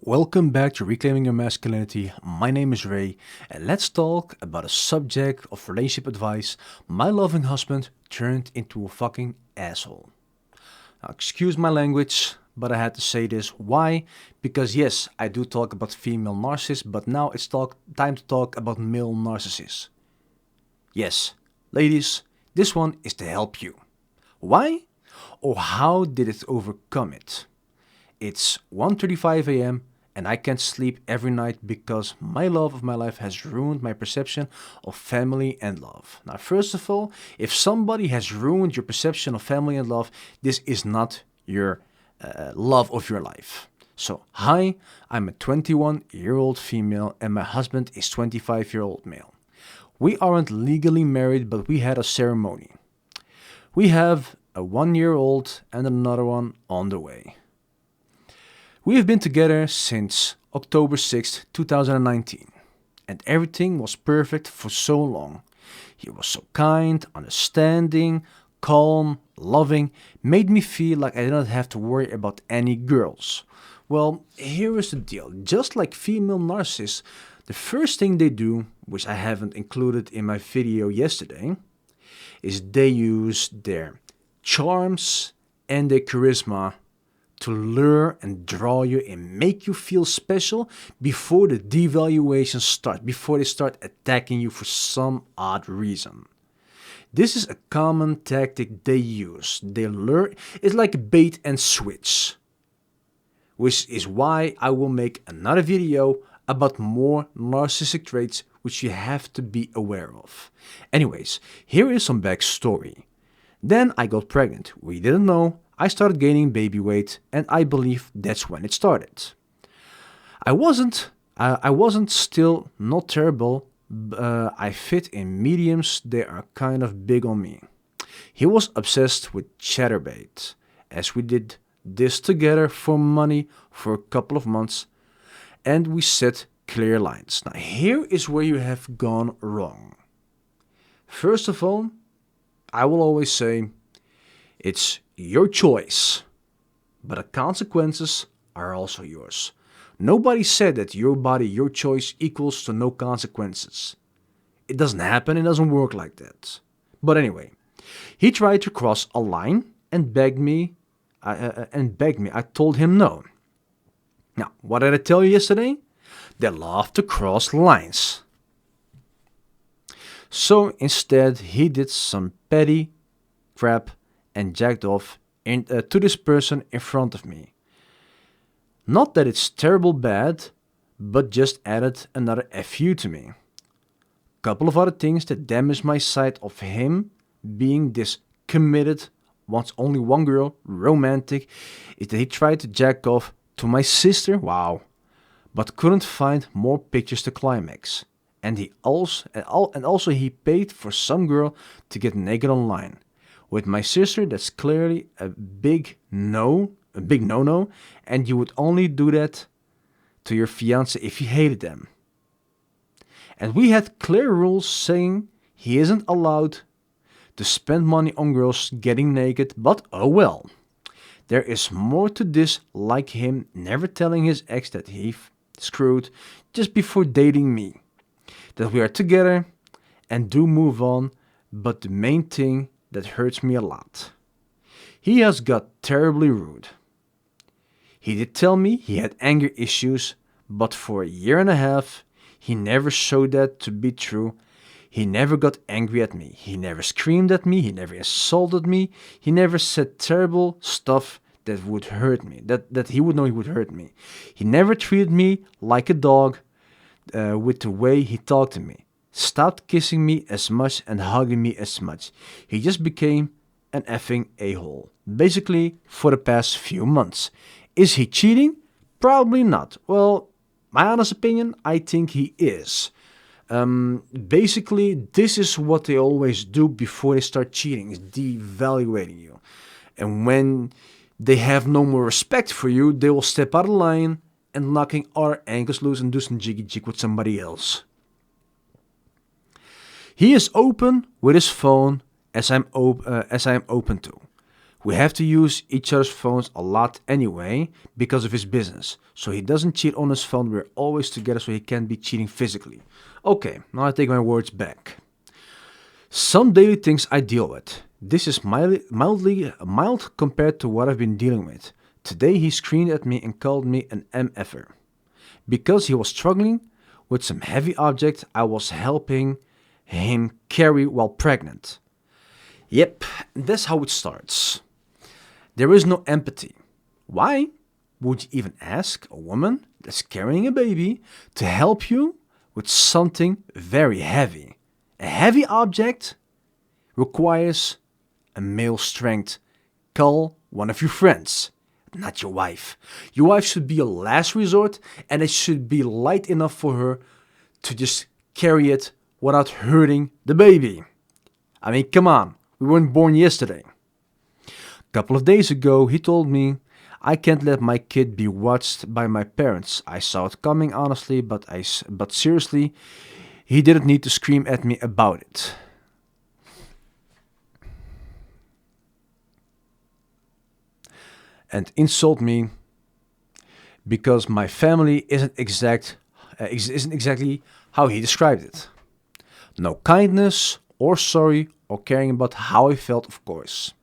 Welcome back to Reclaiming Your Masculinity. My name is Ray, and let's talk about a subject of relationship advice. My loving husband turned into a fucking asshole. Now, excuse my language, but I had to say this. Why? Because yes, I do talk about female narcissists, but now it's time to talk about male narcissists. Yes, ladies, this one is to help you. Why? Or how did it overcome it? It's 1:35 a.m. and I can't sleep every night because my love of my life has ruined my perception of family and love. Now, first of all, if somebody has ruined your perception of family and love, this is not your love of your life. So, hi, I'm a 21-year-old female and my husband is 25-year-old male. We aren't legally married, but we had a ceremony. We have a 1-year-old and another one on the way. We have been together since October 6th, 2019, and everything was perfect for so long. He was so kind, understanding, calm, loving, made me feel like I didn't have to worry about any girls. Well, here is the deal. Just like female narcissists, the first thing they do, which I haven't included in my video yesterday, is they use their charms and their charisma to lure and draw you and make you feel special before the devaluation starts, before they start attacking you for some odd reason. This is a common tactic they use. They lure, it's like a bait and switch, which is why I will make another video about more narcissistic traits which you have to be aware of. Anyways, here is some backstory. Then I got pregnant. We didn't know. I started gaining baby weight, and I believe that's when it started. I wasn't still not terrible. I fit in mediums. They are kind of big on me. He was obsessed with chatterbait, as we did this together for money for a couple of months, and we set clear lines. Now here is where you have gone wrong. First of all, I will always say, it's your choice, but the consequences are also yours. Nobody said that your body, your choice equals to no consequences. It doesn't happen, it doesn't work like that. But anyway, he tried to cross a line and begged me. I told him no. Now, what did I tell you yesterday? They love to cross lines. So instead, he did some petty crap and jacked off to this person in front of me. Not that it's terrible bad, but just added another FU to me. Couple of other things that damaged my sight of him being this committed, wants only one girl, romantic, is that he tried to jack off to my sister, wow, but couldn't find more pictures to climax. And he also he paid for some girl to get naked online. With my sister, that's clearly a big no-no, and you would only do that to your fiancé if you hated them. And we had clear rules saying he isn't allowed to spend money on girls getting naked, but oh well. There is more to this, like him never telling his ex that he screwed just before dating me. That we are together and do move on, but the main thing that hurts me a lot. He has got terribly rude. He did tell me he had anger issues, but for a year and a half, he never showed that to be true. He never got angry at me. He never screamed at me. He never insulted me. He never said terrible stuff that would hurt me, that he would know he would hurt me. He never treated me like a dog with the way he talked to me. Stopped kissing me as much and hugging me as much. He just became an effing a-hole. Basically, for the past few months. Is he cheating? Probably not. Well, my honest opinion, I think he is. Basically, this is what they always do before they start cheating, is devaluating you. And when they have no more respect for you, they will step out of line and knocking our ankles loose and do some jiggy jig with somebody else. He is open with his phone as I am open to. We have to use each other's phones a lot anyway because of his business. So he doesn't cheat on his phone. We're always together so he can't be cheating physically. Okay, now I take my words back. Some daily things I deal with. This is mild compared to what I've been dealing with. Today he screamed at me and called me an MFer. Because he was struggling with some heavy object I was helping him carry while pregnant. Yep, that's how it starts. There is no empathy. Why would you even ask a woman that's carrying a baby to help you with something very heavy? A heavy object requires a male strength. Call one of your friends, not your wife. Your wife should be a last resort, and it should be light enough for her to just carry it without hurting the baby. I mean, come on, we weren't born yesterday. A couple of days ago, he told me, I can't let my kid be watched by my parents. I saw it coming, honestly, but seriously, he didn't need to scream at me about it. And insult me because my family isn't exactly how he described it. No kindness or sorry or caring about how I felt, of course.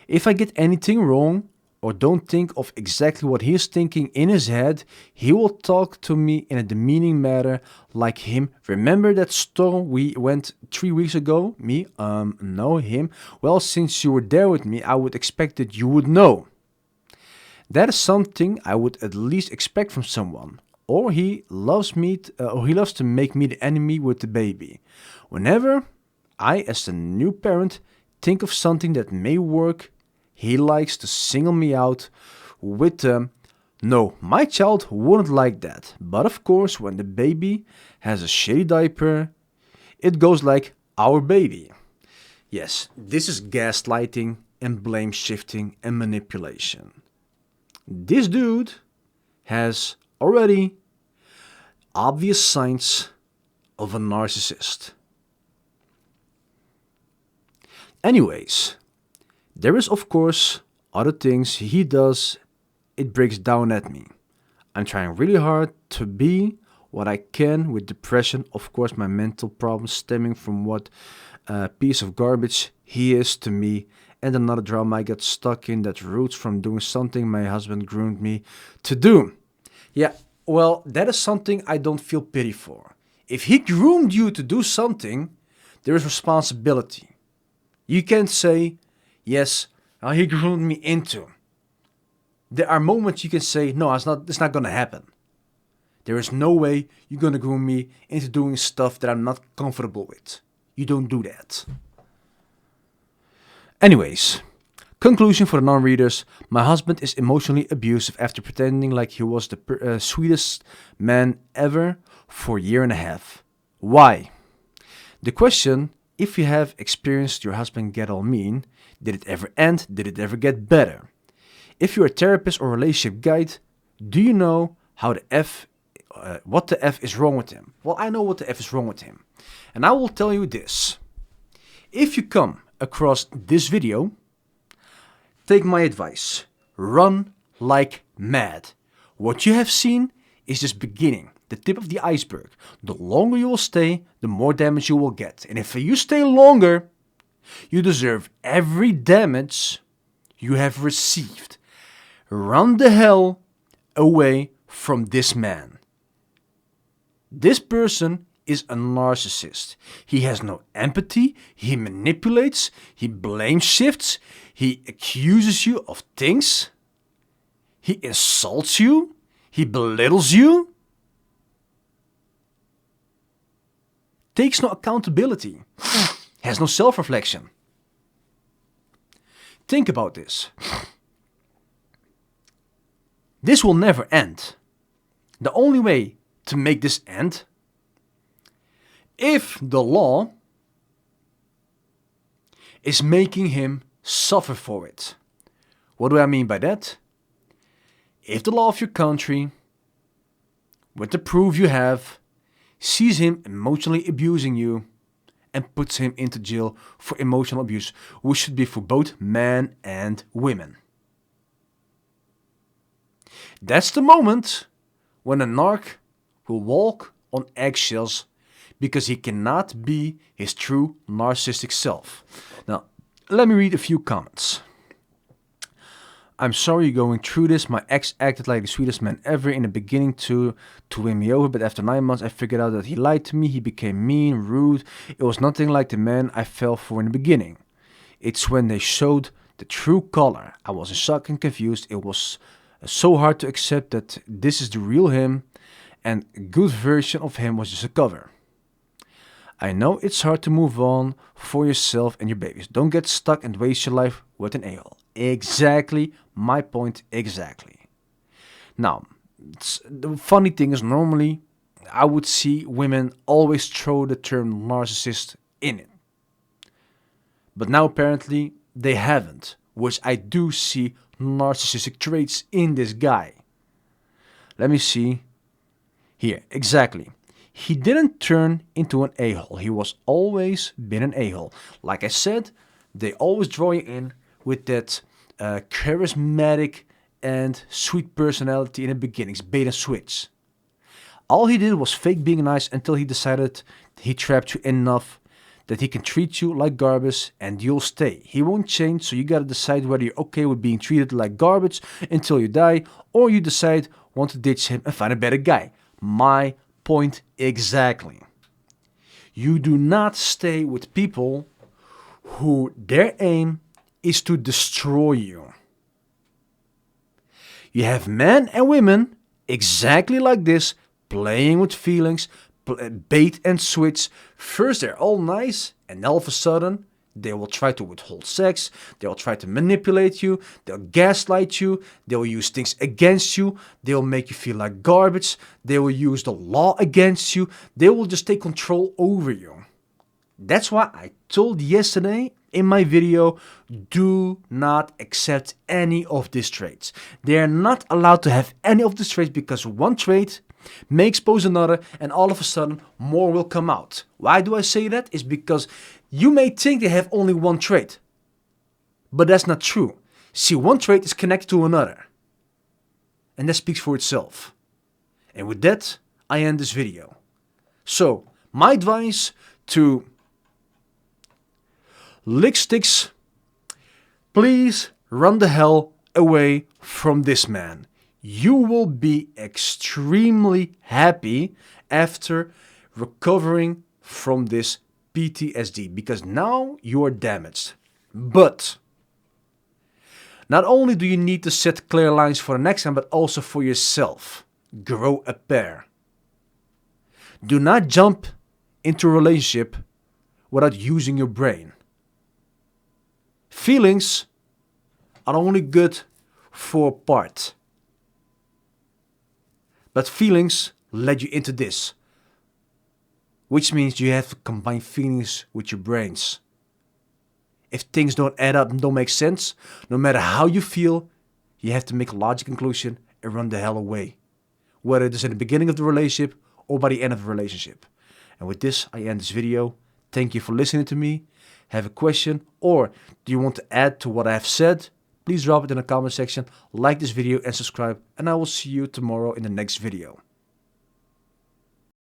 If I get anything wrong or don't think of exactly what he is thinking in his head, he will talk to me in a demeaning manner like him. Remember that store we went 3 weeks ago? Me? No, him. Well, since you were there with me, I would expect that you would know. That is something I would at least expect from someone. Or he loves to make me the enemy with the baby. Whenever I, as the new parent, think of something that may work, he likes to single me out with no, my child wouldn't like that. But of course, when the baby has a shitty diaper, it goes like our baby. Yes, this is gaslighting and blame shifting and manipulation. This dude has already obvious signs of a narcissist. Anyways, there is of course other things he does. It breaks down at me. I'm trying really hard to be what I can with depression. Of course, my mental problems stemming from what piece of garbage he is to me, and another drama I got stuck in that roots from doing something my husband groomed me to do. Yeah, well, that is something I don't feel pity for. If he groomed you to do something, there is responsibility. You can't say, yes, he groomed me into. There are moments you can say, no, it's not going to happen. There is no way you're going to groom me into doing stuff that I'm not comfortable with. You don't do that. Anyways, conclusion for the non-readers. My husband is emotionally abusive after pretending like he was the sweetest man ever for a year and a half. Why? The question, if you have experienced your husband get all mean, did it ever end? Did it ever get better? If you're a therapist or relationship guide, do you know what the F is wrong with him? Well, I know what the F is wrong with him. And I will tell you this. If you come across this video, take my advice. Run like mad. What you have seen is just beginning, the tip of the iceberg. The longer you will stay, the more damage you will get. And if you stay longer, you deserve every damage you have received. Run the hell away from this man. This person is a narcissist. He has no empathy, he manipulates, he blame shifts, he accuses you of things, he insults you, he belittles you, takes no accountability, has no self-reflection. Think about this. This will never end. The only way to make this end, if the law is making him suffer for it. What do I mean by that? If the law of your country, with the proof you have, sees him emotionally abusing you and puts him into jail for emotional abuse, which should be for both men and women. That's the moment when a narc will walk on eggshells because he cannot be his true narcissistic self. Now, let me read a few comments. I'm sorry you're going through this. My ex acted like the sweetest man ever in the beginning to win me over, but after 9 months I figured out that he lied to me. He became mean, rude. It was nothing like the man I fell for in the beginning. It's when they showed the true color. I was in shock and confused. It was so hard to accept that this is the real him and a good version of him was just a cover. I know it's hard to move on for yourself and your babies. Don't get stuck and waste your life with an a-hole. Exactly my point, exactly. Now, the funny thing is normally I would see women always throw the term narcissist in it. But now apparently they haven't, which I do see narcissistic traits in this guy. Let me see. Here, exactly. He didn't turn into an a-hole. He was always been an a-hole. Like I said, they always draw you in with that charismatic and sweet personality in the beginnings, bait and switch. All he did was fake being nice until he decided he trapped you enough that he can treat you like garbage and you'll stay. He won't change, so you gotta decide whether you're okay with being treated like garbage until you die, or you decide want to ditch him and find a better guy. My point exactly. You do not stay with people who their aim is to destroy you. You have men and women exactly like this, playing with feelings, bait and switch. First they're all nice and all of a sudden they will try to withhold sex, they will try to manipulate you, they'll gaslight you, they will use things against you, they will make you feel like garbage, they will use the law against you, they will just take control over you. That's why I told yesterday in my video, do not accept any of these traits. They are not allowed to have any of these traits because one trait may expose another and all of a sudden more will come out. Why do I say that? It's because you may think they have only one trait, but that's not true. See, one trait is connected to another, and that speaks for itself. And with that, I end this video. So, my advice to lick sticks, please run the hell away from this man. You will be extremely happy after recovering from this PTSD because now you are damaged. But not only do you need to set clear lines for the next time, but also for yourself. Grow a pair. Do not jump into a relationship without using your brain. Feelings are only good for a part. But feelings led you into this. Which means you have to combine feelings with your brains. If things don't add up and don't make sense, no matter how you feel, you have to make a logical conclusion and run the hell away. Whether it is in the beginning of the relationship or by the end of the relationship. And with this, I end this video. Thank you for listening to me. Have a question or do you want to add to what I have said? Please drop it in the comment section, like this video and subscribe, and I will see you tomorrow in the next video.